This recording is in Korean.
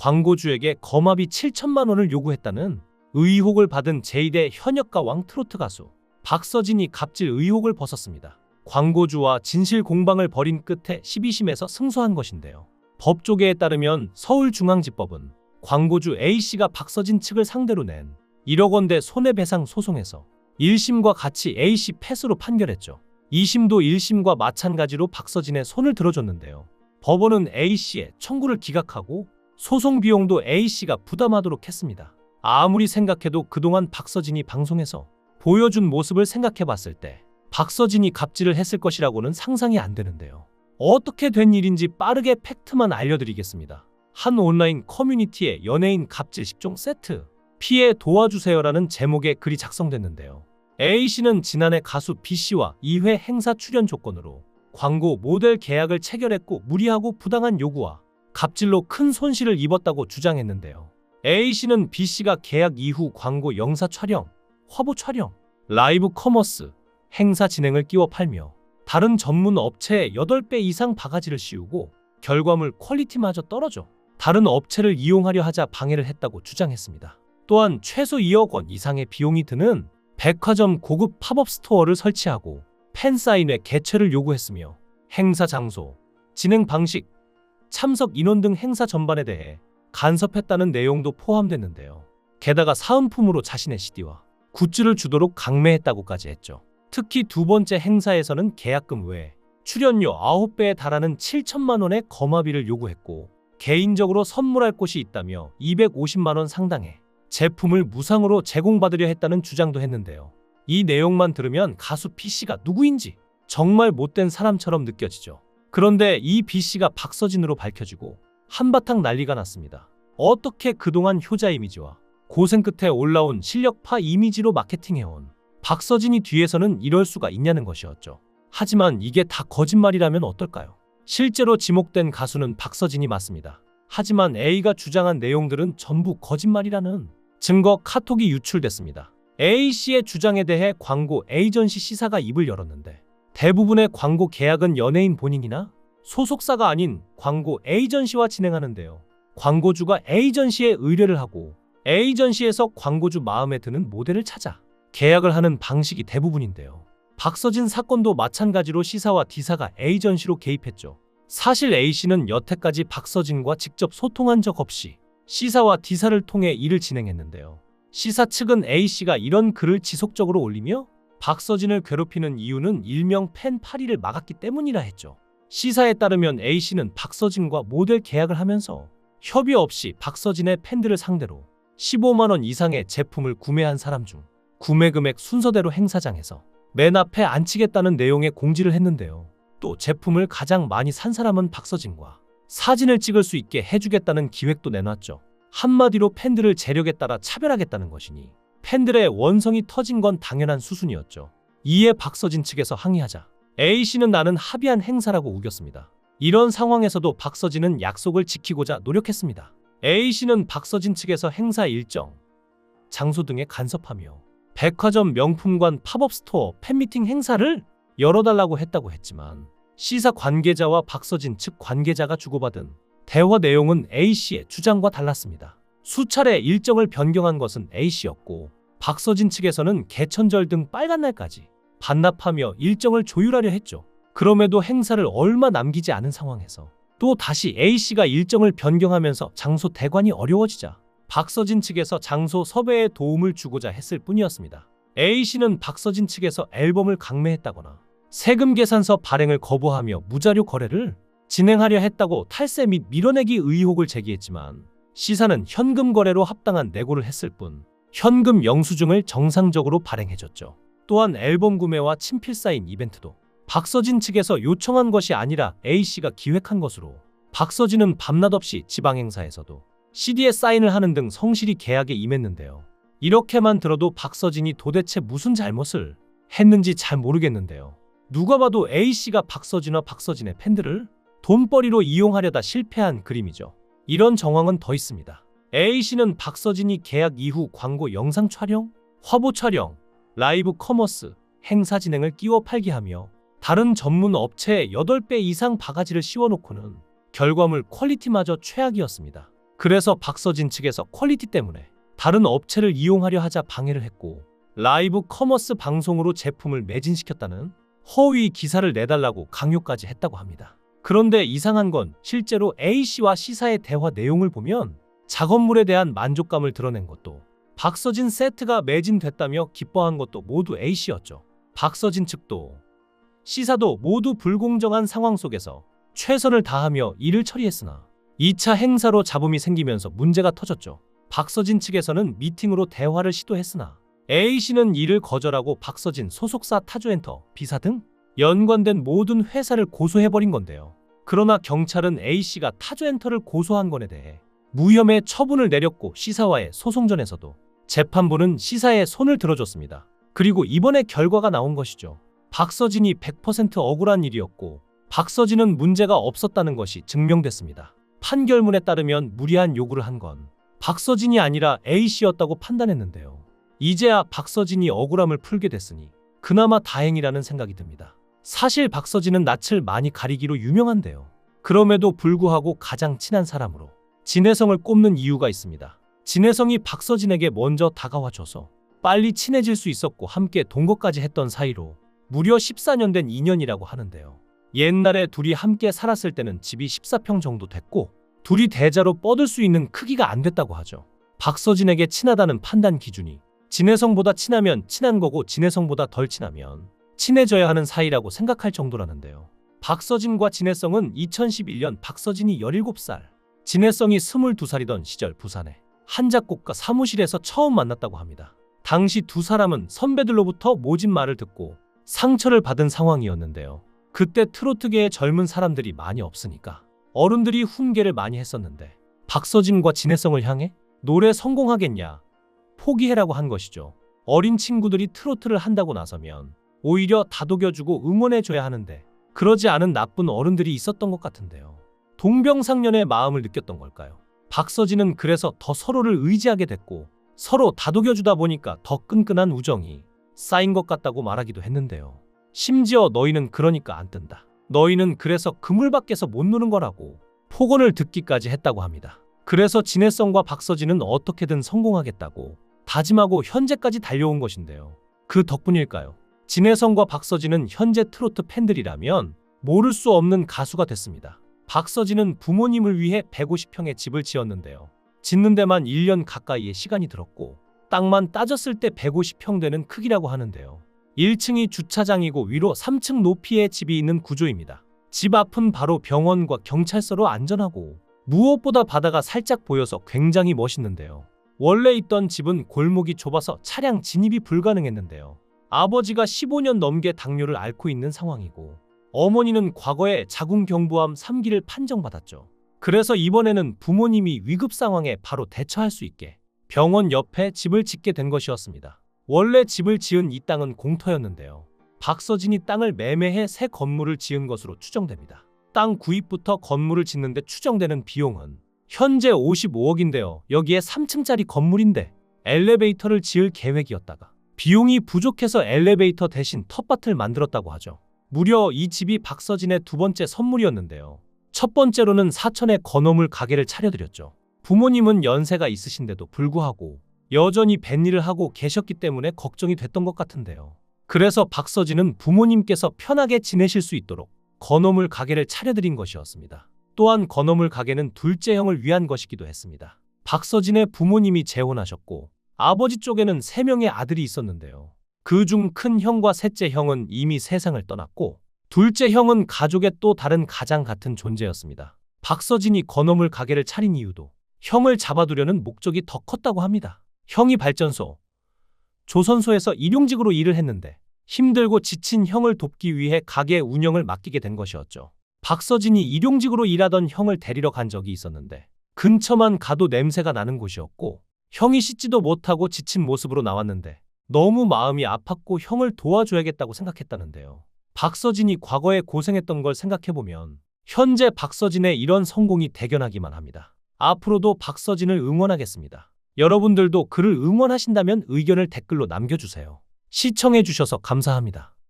광고주에게 거마비 7천만 원을 요구했다는 의혹을 받은 제2대 현역가 왕 트로트 가수 박서진이 갑질 의혹을 벗었습니다. 광고주와 진실 공방을 벌인 끝에 12심에서 승소한 것인데요. 법조계에 따르면 서울중앙지법은 광고주 A씨가 박서진 측을 상대로 낸 1억 원대 손해배상 소송에서 1심과 같이 A씨 패소로 판결했죠. 2심도 1심과 마찬가지로 박서진의 손을 들어줬는데요. 법원은 A씨의 청구를 기각하고 소송 비용도 A씨가 부담하도록 했습니다. 아무리 생각해도 그동안 박서진이 방송에서 보여준 모습을 생각해봤을 때 박서진이 갑질을 했을 것이라고는 상상이 안 되는데요. 어떻게 된 일인지 빠르게 팩트만 알려드리겠습니다. 한 온라인 커뮤니티에 연예인 갑질 10종 세트 피해 도와주세요라는 제목의 글이 작성됐는데요. A씨는 지난해 가수 B씨와 2회 행사 출연 조건으로 광고 모델 계약을 체결했고 무리하고 부당한 요구와 갑질로 큰 손실을 입었다고 주장했는데요. A씨는 B씨가 계약 이후 광고 영사 촬영, 화보 촬영, 라이브 커머스, 행사 진행을 끼워 팔며 다른 전문 업체에 8배 이상 바가지를 씌우고 결과물 퀄리티마저 떨어져 다른 업체를 이용하려 하자 방해를 했다고 주장했습니다. 또한 최소 2억 원 이상의 비용이 드는 백화점 고급 팝업 스토어를 설치하고 팬사인회 개최를 요구했으며 행사 장소, 진행 방식, 참석 인원 등 행사 전반에 대해 간섭했다는 내용도 포함됐는데요. 게다가 사은품으로 자신의 CD와 굿즈를 주도록 강매했다고까지 했죠. 특히 두 번째 행사에서는 계약금 외에 출연료 9배에 달하는 7천만 원의 거마비를 요구했고 개인적으로 선물할 곳이 있다며 250만 원 상당의 제품을 무상으로 제공받으려 했다는 주장도 했는데요. 이 내용만 들으면 가수 B씨가 누구인지 정말 못된 사람처럼 느껴지죠. 그런데 이 B씨가 박서진으로 밝혀지고 한바탕 난리가 났습니다. 어떻게 그동안 효자 이미지와 고생 끝에 올라온 실력파 이미지로 마케팅해온 박서진이 뒤에서는 이럴 수가 있냐는 것이었죠. 하지만 이게 다 거짓말이라면 어떨까요? 실제로 지목된 가수는 박서진이 맞습니다. 하지만 A가 주장한 내용들은 전부 거짓말이라는 증거 카톡이 유출됐습니다. A씨의 주장에 대해 광고 에이전시 C사가 입을 열었는데 대부분의 광고 계약은 연예인 본인이나 소속사가 아닌 광고 에이전시와 진행하는데요. 광고주가 에이전시에 의뢰를 하고 에이전시에서 광고주 마음에 드는 모델을 찾아 계약을 하는 방식이 대부분인데요. 박서진 사건도 마찬가지로 C사와 D사가 에이전시로 개입했죠. 사실 A씨는 여태까지 박서진과 직접 소통한 적 없이 C사와 D사를 통해 일을 진행했는데요. C사 측은 A씨가 이런 글을 지속적으로 올리며 박서진을 괴롭히는 이유는 일명 팬 파리를 막았기 때문이라 했죠. C사에 따르면 A씨는 박서진과 모델 계약을 하면서 협의 없이 박서진의 팬들을 상대로 15만 원 이상의 제품을 구매한 사람 중 구매 금액 순서대로 행사장에서 맨 앞에 앉히겠다는 내용의 공지를 했는데요. 또 제품을 가장 많이 산 사람은 박서진과 사진을 찍을 수 있게 해주겠다는 기획도 내놨죠. 한마디로 팬들을 재력에 따라 차별하겠다는 것이니 팬들의 원성이 터진 건 당연한 수순이었죠. 이에 박서진 측에서 항의하자 A씨는 나는 합의한 행사라고 우겼습니다. 이런 상황에서도 박서진은 약속을 지키고자 노력했습니다. A씨는 박서진 측에서 행사 일정, 장소 등에 간섭하며 백화점 명품관 팝업 스토어 팬미팅 행사를 열어달라고 했다고 했지만 C사 관계자와 박서진 측 관계자가 주고받은 대화 내용은 A씨의 주장과 달랐습니다. 수차례 일정을 변경한 것은 A씨였고 박서진 측에서는 개천절 등 빨간 날까지 반납하며 일정을 조율하려 했죠. 그럼에도 행사를 얼마 남기지 않은 상황에서 또 다시 A씨가 일정을 변경하면서 장소 대관이 어려워지자 박서진 측에서 장소 섭외에 도움을 주고자 했을 뿐이었습니다. A씨는 박서진 측에서 앨범을 강매했다거나 세금 계산서 발행을 거부하며 무자료 거래를 진행하려 했다고 탈세 및 밀어내기 의혹을 제기했지만 C사는 현금 거래로 합당한 내고를 했을 뿐 현금 영수증을 정상적으로 발행해줬죠. 또한 앨범 구매와 친필 사인 이벤트도 박서진 측에서 요청한 것이 아니라 A씨가 기획한 것으로 박서진은 밤낮 없이 지방 행사에서도 CD에 사인을 하는 등 성실히 계약에 임했는데요. 이렇게만 들어도 박서진이 도대체 무슨 잘못을 했는지 잘 모르겠는데요. 누가 봐도 A씨가 박서진과 박서진의 팬들을 돈벌이로 이용하려다 실패한 그림이죠. 이런 정황은 더 있습니다. A씨는 박서진이 계약 이후 광고 영상 촬영, 화보 촬영, 라이브 커머스, 행사 진행을 끼워 팔게 하며 다른 전문 업체에 8배 이상 바가지를 씌워놓고는 결과물 퀄리티마저 최악이었습니다. 그래서 박서진 측에서 퀄리티 때문에 다른 업체를 이용하려 하자 방해를 했고 라이브 커머스 방송으로 제품을 매진시켰다는 허위 기사를 내달라고 강요까지 했다고 합니다. 그런데 이상한 건 실제로 A씨와 C사의 대화 내용을 보면 작업물에 대한 만족감을 드러낸 것도 박서진 세트가 매진됐다며 기뻐한 것도 모두 A씨였죠. 박서진 측도 C사도 모두 불공정한 상황 속에서 최선을 다하며 일을 처리했으나 2차 행사로 잡음이 생기면서 문제가 터졌죠. 박서진 측에서는 미팅으로 대화를 시도했으나 A씨는 이를 거절하고 박서진 소속사 타조엔터, B사 등 연관된 모든 회사를 고소해버린 건데요. 그러나 경찰은 A씨가 타조엔터를 고소한 건에 대해 무혐의 처분을 내렸고 C사와의 소송전에서도 재판부는 C사의 손을 들어줬습니다. 그리고 이번에 결과가 나온 것이죠. 박서진이 100% 억울한 일이었고 박서진은 문제가 없었다는 것이 증명됐습니다. 판결문에 따르면 무리한 요구를 한 건 박서진이 아니라 A씨였다고 판단했는데요. 이제야 박서진이 억울함을 풀게 됐으니 그나마 다행이라는 생각이 듭니다. 사실 박서진은 낯을 많이 가리기로 유명한데요. 그럼에도 불구하고 가장 친한 사람으로 진혜성을 꼽는 이유가 있습니다. 진혜성이 박서진에게 먼저 다가와줘서 빨리 친해질 수 있었고 함께 동거까지 했던 사이로 무려 14년 된 인연이라고 하는데요. 옛날에 둘이 함께 살았을 때는 집이 14평 정도 됐고 둘이 대자로 뻗을 수 있는 크기가 안 됐다고 하죠. 박서진에게 친하다는 판단 기준이 진혜성보다 친하면 친한 거고 진혜성보다 덜 친하면 친해져야 하는 사이라고 생각할 정도라는데요. 박서진과 진혜성은 2011년 박서진이 17살, 진혜성이 22살이던 시절 부산의 한 작곡가 사무실에서 처음 만났다고 합니다. 당시 두 사람은 선배들로부터 모진 말을 듣고 상처를 받은 상황이었는데요. 그때 트로트계에 젊은 사람들이 많이 없으니까 어른들이 훈계를 많이 했었는데 박서진과 진혜성을 향해 노래 성공하겠냐, 포기해라고 한 것이죠. 어린 친구들이 트로트를 한다고 나서면 오히려 다독여주고 응원해줘야 하는데 그러지 않은 나쁜 어른들이 있었던 것 같은데요. 동병상련의 마음을 느꼈던 걸까요? 박서진은 그래서 더 서로를 의지하게 됐고 서로 다독여주다 보니까 더 끈끈한 우정이 쌓인 것 같다고 말하기도 했는데요. 심지어 너희는 그러니까 안 뜬다. 너희는 그래서 그물 밖에서 못 노는 거라고 폭언을 듣기까지 했다고 합니다. 그래서 진혜성과 박서진은 어떻게든 성공하겠다고 다짐하고 현재까지 달려온 것인데요. 그 덕분일까요? 진혜성과 박서진은 현재 트로트 팬들이라면 모를 수 없는 가수가 됐습니다. 박서진은 부모님을 위해 150평의 집을 지었는데요. 짓는 데만 1년 가까이의 시간이 들었고 땅만 따졌을 때 150평 되는 크기라고 하는데요. 1층이 주차장이고 위로 3층 높이의 집이 있는 구조입니다. 집 앞은 바로 병원과 경찰서로 안전하고 무엇보다 바다가 살짝 보여서 굉장히 멋있는데요. 원래 있던 집은 골목이 좁아서 차량 진입이 불가능했는데요. 아버지가 15년 넘게 당뇨를 앓고 있는 상황이고 어머니는 과거에 자궁경부암 3기를 판정받았죠. 그래서 이번에는 부모님이 위급 상황에 바로 대처할 수 있게 병원 옆에 집을 짓게 된 것이었습니다. 원래 집을 지은 이 땅은 공터였는데요. 박서진이 땅을 매매해 새 건물을 지은 것으로 추정됩니다. 땅 구입부터 건물을 짓는데 추정되는 비용은 현재 55억인데요. 여기에 3층짜리 건물인데 엘리베이터를 지을 계획이었다가 비용이 부족해서 엘리베이터 대신 텃밭을 만들었다고 하죠. 무려 이 집이 박서진의 두 번째 선물이었는데요. 첫 번째로는 사천에 건어물 가게를 차려드렸죠. 부모님은 연세가 있으신데도 불구하고 여전히 뱃일을 하고 계셨기 때문에 걱정이 됐던 것 같은데요. 그래서 박서진은 부모님께서 편하게 지내실 수 있도록 건어물 가게를 차려드린 것이었습니다. 또한 건어물 가게는 둘째 형을 위한 것이기도 했습니다. 박서진의 부모님이 재혼하셨고 아버지 쪽에는 3명의 아들이 있었는데요. 그중 큰 형과 셋째 형은 이미 세상을 떠났고 둘째 형은 가족의 또 다른 가장 같은 존재였습니다. 박서진이 건어물 가게를 차린 이유도 형을 잡아두려는 목적이 더 컸다고 합니다. 형이 발전소, 조선소에서 일용직으로 일을 했는데 힘들고 지친 형을 돕기 위해 가게 운영을 맡기게 된 것이었죠. 박서진이 일용직으로 일하던 형을 데리러 간 적이 있었는데 근처만 가도 냄새가 나는 곳이었고 형이 씻지도 못하고 지친 모습으로 나왔는데 너무 마음이 아팠고 형을 도와줘야겠다고 생각했다는데요. 박서진이 과거에 고생했던 걸 생각해보면 현재 박서진의 이런 성공이 대견하기만 합니다. 앞으로도 박서진을 응원하겠습니다. 여러분들도 그를 응원하신다면 의견을 댓글로 남겨주세요. 시청해주셔서 감사합니다.